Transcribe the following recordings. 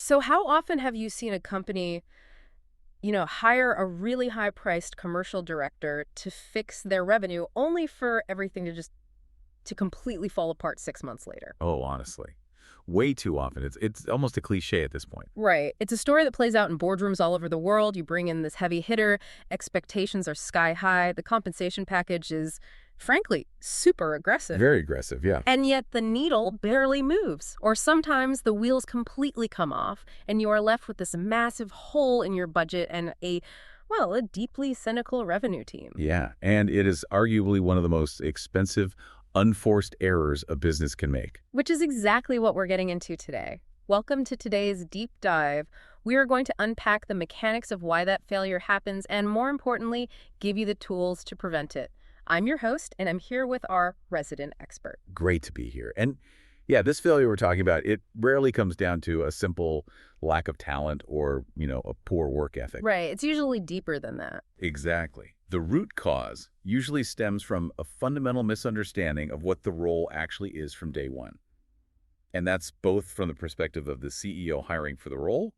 So how often have you seen a company, hire a really high-priced commercial director to fix their revenue only for everything to completely fall apart 6 months later? Oh, honestly. Way too often. It's almost a cliche at this point. Right. It's a story that plays out in boardrooms all over the world. You bring in this heavy hitter, expectations are sky high, the compensation package is, frankly, super aggressive. Very aggressive, yeah. And yet the needle barely moves. Or sometimes the wheels completely come off, and you are left with this massive hole in your budget and a deeply cynical revenue team. Yeah, and it is arguably one of the most expensive, unforced errors a business can make. Which is exactly what we're getting into today. Welcome to today's deep dive. We are going to unpack the mechanics of why that failure happens and, more importantly, give you the tools to prevent it. I'm your host, and I'm here with our resident expert. Great to be here. And yeah, this failure we're talking about, it rarely comes down to a simple lack of talent or, a poor work ethic. Right. It's usually deeper than that. Exactly. The root cause usually stems from a fundamental misunderstanding of what the role actually is from day one. And that's both from the perspective of the CEO hiring for the role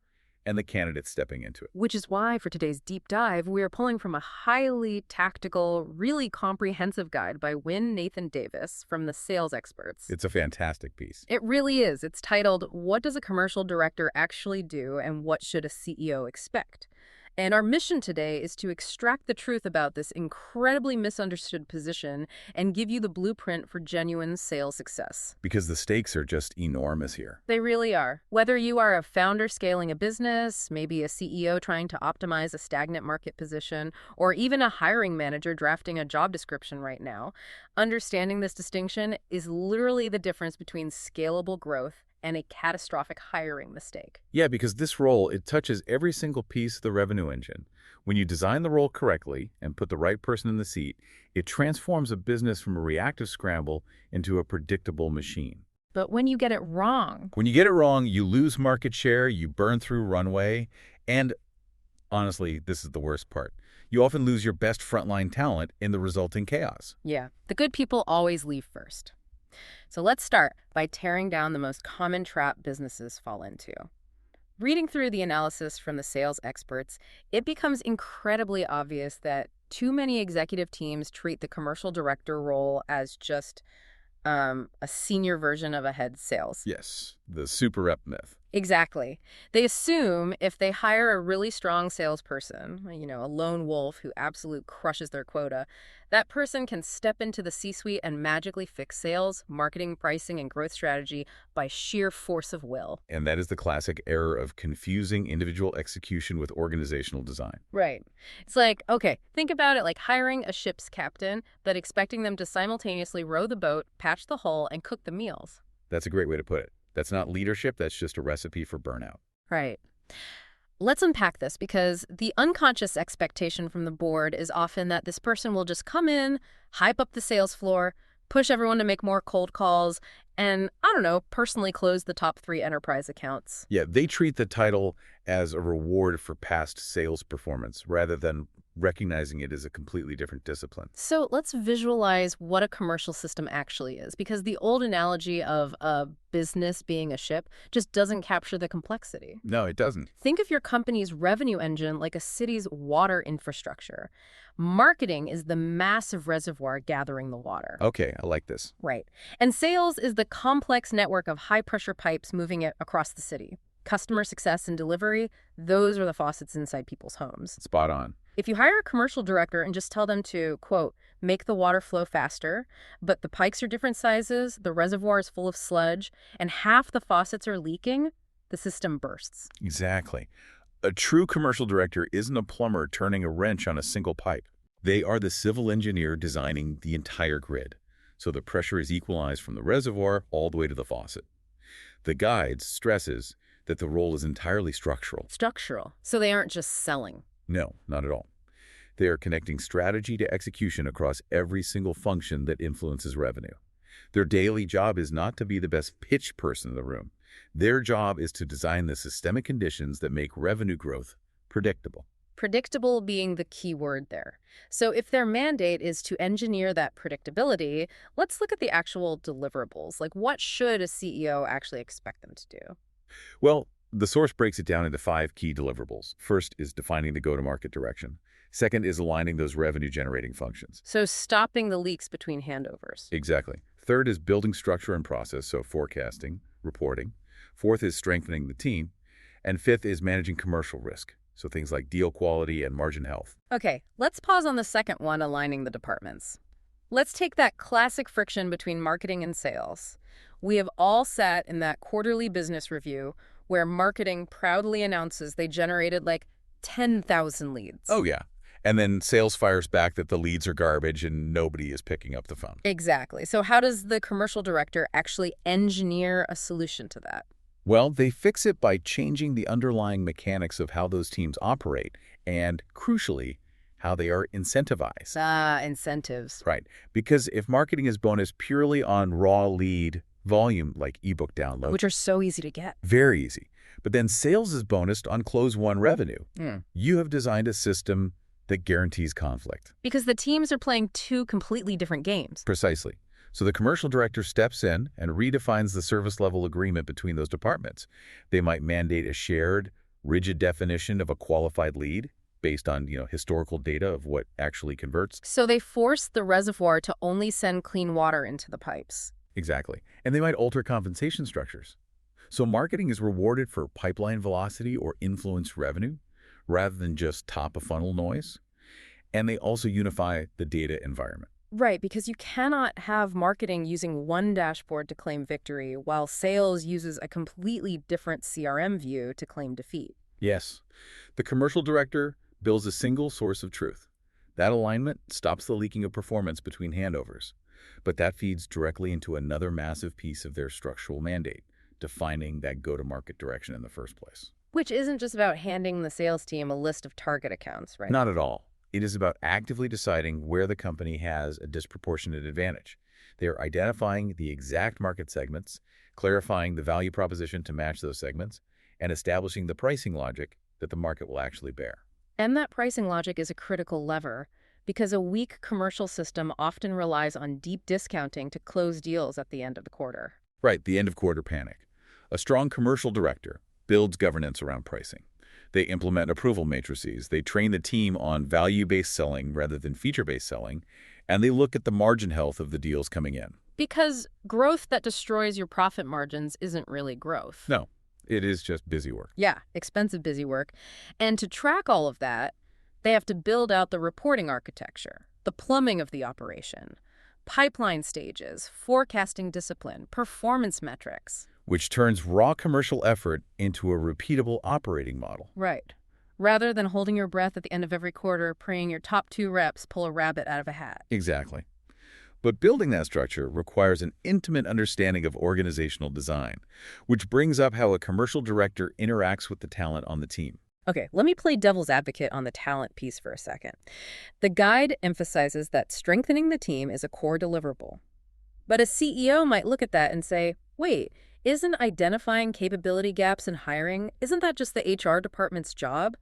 and the candidate stepping into it. Which is why, for today's deep dive, we are pulling from a highly tactical, really comprehensive guide by Wyn Nathan Davis from the Sales Experts. It's a fantastic piece. It really is. It's titled, "What Does a Commercial Director Actually Do and What Should a CEO Expect?" And our mission today is to extract the truth about this incredibly misunderstood position and give you the blueprint for genuine sales success. Because the stakes are just enormous here. They really are. Whether you are a founder scaling a business, maybe a CEO trying to optimize a stagnant market position, or even a hiring manager drafting a job description right now, understanding this distinction is literally the difference between scalable growth and a catastrophic hiring mistake. Yeah, because this role, it touches every single piece of the revenue engine. When you design the role correctly and put the right person in the seat, it transforms a business from a reactive scramble into a predictable machine. But when you get it wrong, When you get it wrong, you lose market share, you burn through runway, and honestly, this is the worst part. You often lose your best frontline talent in the resulting chaos. yeah, the good people always leave first. So let's start by tearing down the most common trap businesses fall into. Reading through the analysis from the sales experts, it becomes incredibly obvious that too many executive teams treat the commercial director role as just a senior version of a head sales. Yes, the super rep myth. Exactly. They assume if they hire a really strong salesperson, a lone wolf who absolutely crushes their quota, that person can step into the C-suite and magically fix sales, marketing, pricing, and growth strategy by sheer force of will. And that is the classic error of confusing individual execution with organizational design. Right. It's like, okay, think about it like hiring a ship's captain, but expecting them to simultaneously row the boat, patch the hull, and cook the meals. That's a great way to put it. That's not leadership, that's just a recipe for burnout. Right. Let's unpack this because the unconscious expectation from the board is often that this person will just come in, hype up the sales floor, push everyone to make more cold calls, and, personally close the top 3 enterprise accounts. Yeah, they treat the title as a reward for past sales performance rather than recognizing it as a completely different discipline. So let's visualize what a commercial system actually is, because the old analogy of a business being a ship just doesn't capture the complexity. No, it doesn't. Think of your company's revenue engine like a city's water infrastructure. Marketing is the massive reservoir gathering the water. Okay, I like this. Right. And sales is the complex network of high-pressure pipes moving it across the city. Customer success and delivery, those are the faucets inside people's homes. Spot on. If you hire a commercial director and just tell them to, quote, make the water flow faster, but the pipes are different sizes, the reservoir is full of sludge, and half the faucets are leaking, the system bursts. Exactly. A true commercial director isn't a plumber turning a wrench on a single pipe. They are the civil engineer designing the entire grid, so the pressure is equalized from the reservoir all the way to the faucet. The guide stresses that the role is entirely structural. Structural. So they aren't just selling. No, not at all. They are connecting strategy to execution across every single function that influences revenue. Their daily job is not to be the best pitch person in the room. Their job is to design the systemic conditions that make revenue growth predictable. Predictable being the key word there. So if their mandate is to engineer that predictability, let's look at the actual deliverables. Like, what should a CEO actually expect them to do? Well, The source breaks it down into 5 key deliverables. First is defining the go-to-market direction. Second is aligning those revenue-generating functions. So stopping the leaks between handovers. Exactly. Third is building structure and process, so forecasting, reporting. Fourth is strengthening the team. And fifth is managing commercial risk, so things like deal quality and margin health. Okay, let's pause on the second one, aligning the departments. Let's take that classic friction between marketing and sales. We have all sat in that quarterly business review where marketing proudly announces they generated like 10,000 leads. Oh, yeah. And then sales fires back that the leads are garbage and nobody is picking up the phone. Exactly. So how does the commercial director actually engineer a solution to that? Well, they fix it by changing the underlying mechanics of how those teams operate and, crucially, how they are incentivized. Incentives. Right. Because if marketing is bonus purely on raw lead volume, like ebook download, Which are so easy to get. very easy. But then sales is bonused on close one revenue. You have designed a system that guarantees conflict. Because the teams are playing two completely different games. Precisely. So the commercial director steps in and redefines the service level agreement between those departments. They might mandate a shared, rigid definition of a qualified lead based on, historical data of what actually converts. So they force the reservoir to only send clean water into the pipes. Exactly. And they might alter compensation structures. So marketing is rewarded for pipeline velocity or influence revenue rather than just top-of-funnel noise. And they also unify the data environment. Right, because you cannot have marketing using one dashboard to claim victory while sales uses a completely different CRM view to claim defeat. Yes. The commercial director builds a single source of truth. That alignment stops the leaking of performance between handovers. But that feeds directly into another massive piece of their structural mandate, defining that go-to-market direction in the first place. Which isn't just about handing the sales team a list of target accounts, right? Not at all. It is about actively deciding where the company has a disproportionate advantage. They are identifying the exact market segments, clarifying the value proposition to match those segments, and establishing the pricing logic that the market will actually bear. And that pricing logic is a critical lever, because a weak commercial system often relies on deep discounting to close deals at the end of the quarter. Right, the end of quarter panic. A strong commercial director builds governance around pricing. They implement approval matrices. They train the team on value-based selling rather than feature-based selling, and they look at the margin health of the deals coming in. Because growth that destroys your profit margins isn't really growth. No, it is just busy work. Yeah, expensive busy work. And to track all of that, they have to build out the reporting architecture, the plumbing of the operation, pipeline stages, forecasting discipline, performance metrics. Which turns raw commercial effort into a repeatable operating model. Right. Rather than holding your breath at the end of every quarter, praying your top 2 reps pull a rabbit out of a hat. Exactly. But building that structure requires an intimate understanding of organizational design, which brings up how a commercial director interacts with the talent on the team. Okay, let me play devil's advocate on the talent piece for a second. The guide emphasizes that strengthening the team is a core deliverable. But a CEO might look at that and say, wait, isn't identifying capability gaps in hiring, isn't that just the HR department's job?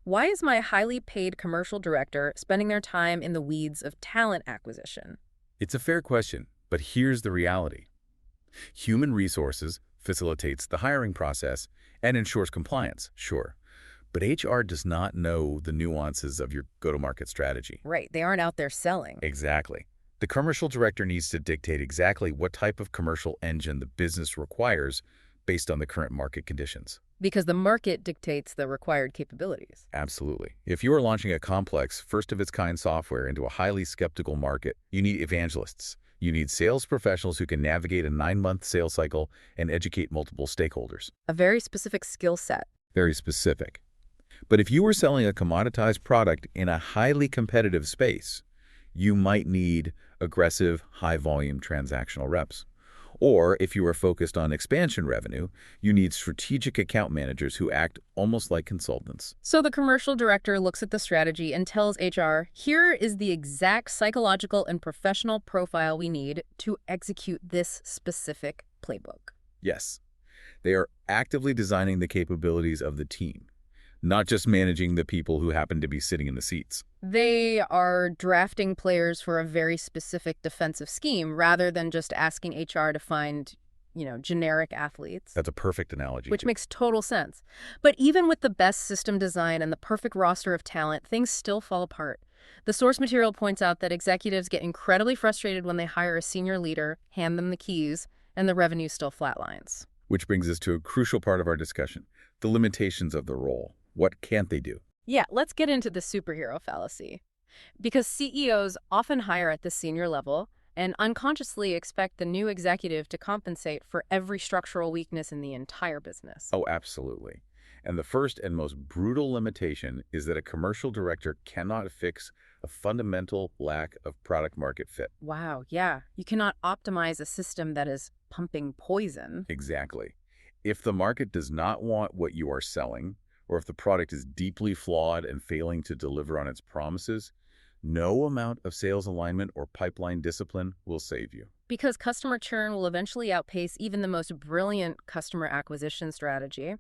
Why is my highly paid commercial director spending their time in the weeds of talent acquisition? It's a fair question, but here's the reality. Human resources facilitates the hiring process and ensures compliance, sure. But HR does not know the nuances of your go-to-market strategy. Right, they aren't out there selling. Exactly. The commercial director needs to dictate exactly what type of commercial engine the business requires based on the current market conditions. Because the market dictates the required capabilities. Absolutely. If you are launching a complex, first-of-its-kind software into a highly skeptical market, you need evangelists. You need sales professionals who can navigate a 9-month sales cycle and educate multiple stakeholders. A very specific skill set. Very specific. But if you were selling a commoditized product in a highly competitive space, you might need aggressive, high-volume transactional reps. Or if you are focused on expansion revenue, you need strategic account managers who act almost like consultants. So the commercial director looks at the strategy and tells HR, here is the exact psychological and professional profile we need to execute this specific playbook. Yes, they are actively designing the capabilities of the team, not just managing the people who happen to be sitting in the seats. They are drafting players for a very specific defensive scheme rather than just asking HR to find, generic athletes. That's a perfect analogy. Which makes total sense. But even with the best system design and the perfect roster of talent, things still fall apart. The source material points out that executives get incredibly frustrated when they hire a senior leader, hand them the keys, and the revenue still flatlines. Which brings us to a crucial part of our discussion, the limitations of the role. What can't they do? Yeah, let's get into the superhero fallacy. Because CEOs often hire at the senior level and unconsciously expect the new executive to compensate for every structural weakness in the entire business. Oh, absolutely. And the first and most brutal limitation is that a commercial director cannot fix a fundamental lack of product market fit. Wow, yeah. You cannot optimize a system that is pumping poison. Exactly. If the market does not want what you are selling, or if the product is deeply flawed and failing to deliver on its promises, no amount of sales alignment or pipeline discipline will save you. Because customer churn will eventually outpace even the most brilliant customer acquisition strategy.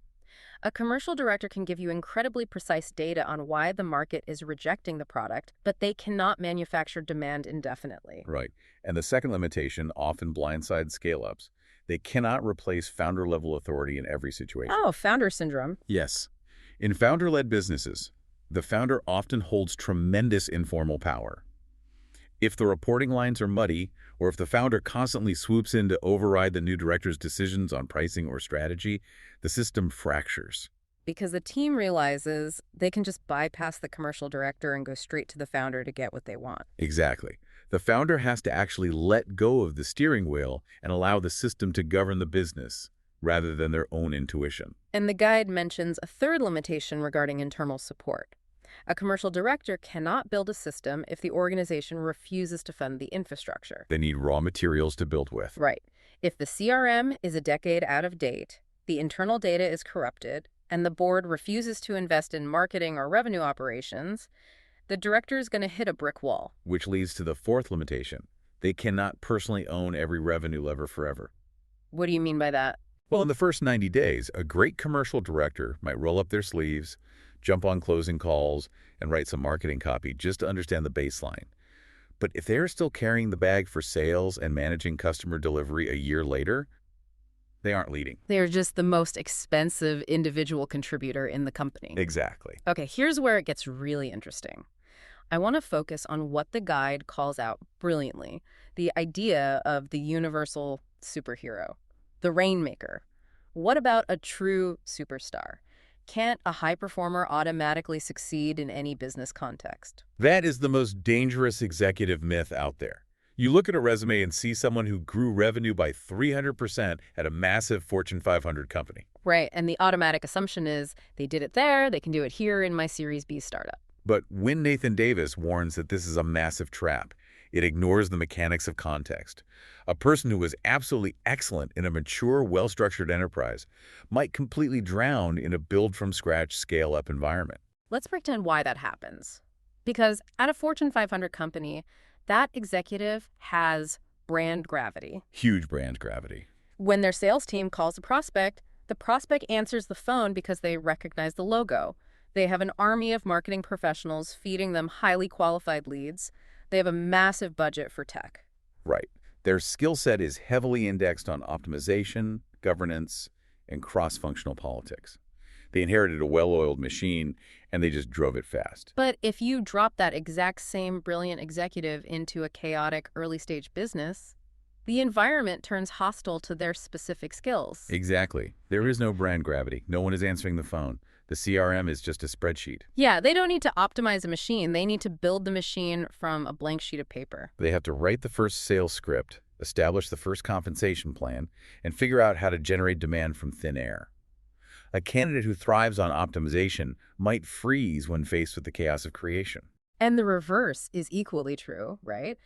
A commercial director can give you incredibly precise data on why the market is rejecting the product, but they cannot manufacture demand indefinitely. Right. And the second limitation often blindsides scale-ups. They cannot replace founder-level authority in every situation. Oh, founder syndrome. Yes. In founder-led businesses, the founder often holds tremendous informal power. If the reporting lines are muddy, or if the founder constantly swoops in to override the new director's decisions on pricing or strategy, the system fractures. Because the team realizes they can just bypass the commercial director and go straight to the founder to get what they want. Exactly. The founder has to actually let go of the steering wheel and allow the system to govern the business, rather than their own intuition. And the guide mentions a third limitation regarding internal support. A commercial director cannot build a system if the organization refuses to fund the infrastructure. They need raw materials to build with. Right. If the CRM is a decade out of date, the internal data is corrupted, and the board refuses to invest in marketing or revenue operations, the director is going to hit a brick wall. Which leads to the fourth limitation. They cannot personally own every revenue lever forever. What do you mean by that? Well, in the first 90 days, a great commercial director might roll up their sleeves, jump on closing calls, and write some marketing copy just to understand the baseline. But if they're still carrying the bag for sales and managing customer delivery a year later, they aren't leading. They're just the most expensive individual contributor in the company. Exactly. Okay, here's where it gets really interesting. I want to focus on what the guide calls out brilliantly, the idea of the universal superhero, the rainmaker. What about a true superstar? Can't a high performer automatically succeed in any business context? That is the most dangerous executive myth out there. You look at a resume and see someone who grew revenue by 300% at a massive Fortune 500 company. Right, and the automatic assumption is they did it there, they can do it here in my Series B startup. But Wyn Nathan Davis warns that this is a massive trap. It ignores the mechanics of context. A person who was absolutely excellent in a mature, well-structured enterprise might completely drown in a build-from-scratch, scale-up environment. Let's break down why that happens. Because at a Fortune 500 company, that executive has brand gravity. Huge brand gravity. When their sales team calls a prospect, the prospect answers the phone because they recognize the logo. They have an army of marketing professionals feeding them highly qualified leads. They have a massive budget for tech. Right. Their skill set is heavily indexed on optimization, governance, and cross-functional politics. They inherited a well-oiled machine, and they just drove it fast. But if you drop that exact same brilliant executive into a chaotic early-stage business, the environment turns hostile to their specific skills. Exactly. There is no brand gravity. No one is answering the phone. The CRM is just a spreadsheet. Yeah, they don't need to optimize a machine. They need to build the machine from a blank sheet of paper. They have to write the first sales script, establish the first compensation plan, and figure out how to generate demand from thin air. A candidate who thrives on optimization might freeze when faced with the chaos of creation. And the reverse is equally true, right?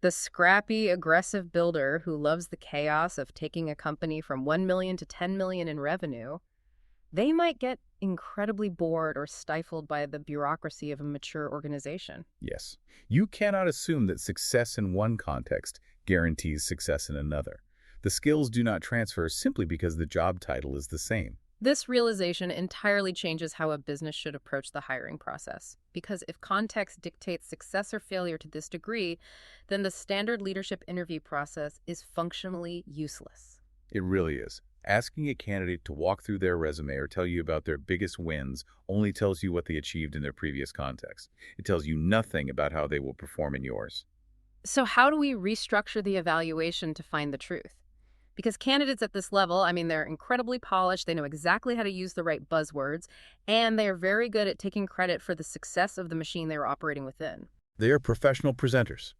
The scrappy, aggressive builder who loves the chaos of taking a company from 1 million to 10 million in revenue, they might get incredibly bored or stifled by the bureaucracy of a mature organization. Yes, you cannot assume that success in one context guarantees success in another. The skills do not transfer simply because the job title is the same. This realization entirely changes how a business should approach the hiring process. Because if context dictates success or failure to this degree, then the standard leadership interview process is functionally useless. It really is. Asking a candidate to walk through their resume or tell you about their biggest wins only tells you what they achieved in their previous context. It tells you nothing about how they will perform in yours. So how do we restructure the evaluation to find the truth? Because candidates at this level, I mean, they're incredibly polished, they know exactly how to use the right buzzwords, and they are very good at taking credit for the success of the machine they were operating within. They are professional presenters.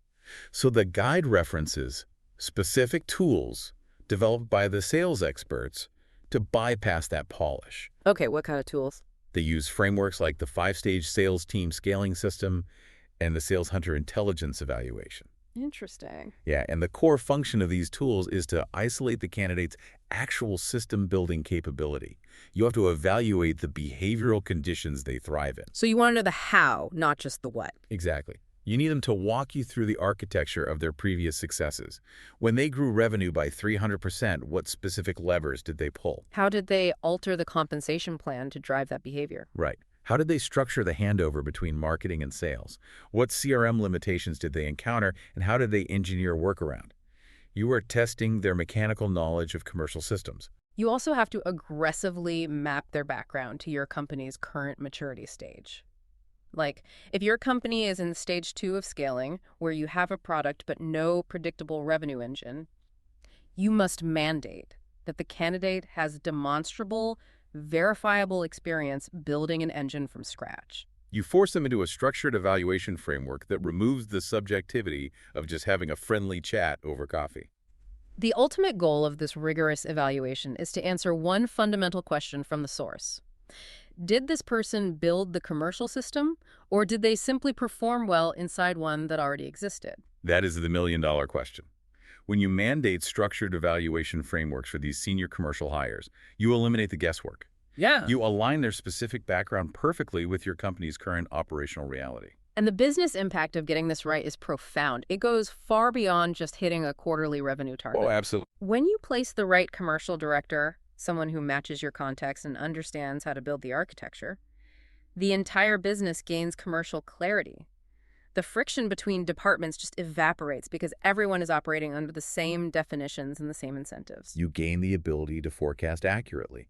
So the guide references specific tools developed by the sales experts to bypass that polish. Okay, what kind of tools? They use frameworks like the 5-stage sales team scaling system and the sales hunter intelligence evaluation. Interesting. Yeah, and the core function of these tools is to isolate the candidate's actual system building capability. You have to evaluate the behavioral conditions they thrive in. So you want to know the how, not just the what. Exactly. You need them to walk you through the architecture of their previous successes. When they grew revenue by 300%, what specific levers did they pull? How did they alter the compensation plan to drive that behavior? Right. How did they structure the handover between marketing and sales? What CRM limitations did they encounter, and how did they engineer workaround? You are testing their mechanical knowledge of commercial systems. You also have to aggressively map their background to your company's current maturity stage. Like, if your company is in stage 2 of scaling, where you have a product but no predictable revenue engine, you must mandate that the candidate has demonstrable, verifiable experience building an engine from scratch. You force them into a structured evaluation framework that removes the subjectivity of just having a friendly chat over coffee. The ultimate goal of this rigorous evaluation is to answer one fundamental question from the source. Did this person build the commercial system, or did they simply perform well inside one that already existed? That is the million-dollar question. When you mandate structured evaluation frameworks for these senior commercial hires, you eliminate the guesswork. Yeah. You align their specific background perfectly with your company's current operational reality. And the business impact of getting this right is profound. It goes far beyond just hitting a quarterly revenue target. Oh, absolutely. When you place the right commercial director, someone who matches your context and understands how to build the architecture, the entire business gains commercial clarity. The friction between departments just evaporates because everyone is operating under the same definitions and the same incentives. You gain the ability to forecast accurately.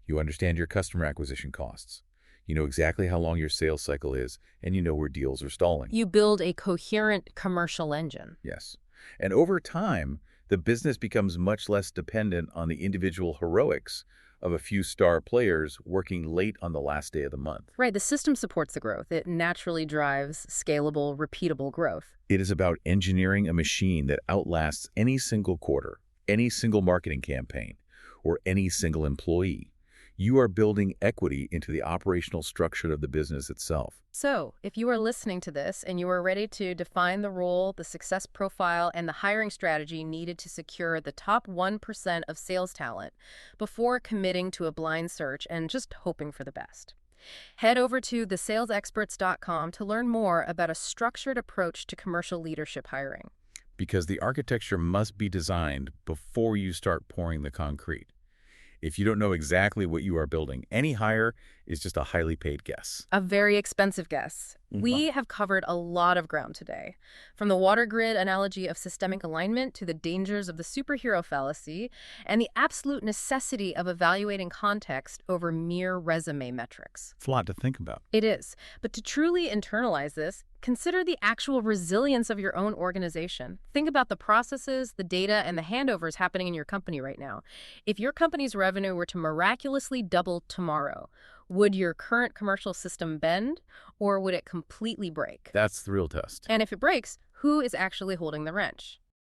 You understand your customer acquisition costs. You know exactly how long your sales cycle is, and you know where deals are stalling. You build a coherent commercial engine. Yes. And over time, the business becomes much less dependent on the individual heroics of a few star players working late on the last day of the month. Right, the system supports the growth. It naturally drives scalable, repeatable growth. It is about engineering a machine that outlasts any single quarter, any single marketing campaign, or any single employee. You are building equity into the operational structure of the business itself. So, if you are listening to this and you are ready to define the role, the success profile, and the hiring strategy needed to secure the top 1% of sales talent before committing to a blind search and just hoping for the best, head over to thesalesexperts.com to learn more about a structured approach to commercial leadership hiring. Because the architecture must be designed before you start pouring the concrete. If you don't know exactly what you are building, any hire is just a highly paid guess. A very expensive guess. We have covered a lot of ground today, from the water grid analogy of systemic alignment to the dangers of the superhero fallacy and the absolute necessity of evaluating context over mere resume metrics. It's a lot to think about. It is. But to truly internalize this, consider the actual resilience of your own organization. Think about the processes, the data, and the handovers happening in your company right now. If your company's revenue were to miraculously double tomorrow, would your current commercial system bend, or would it completely break? That's the real test. And if it breaks, who is actually holding the wrench?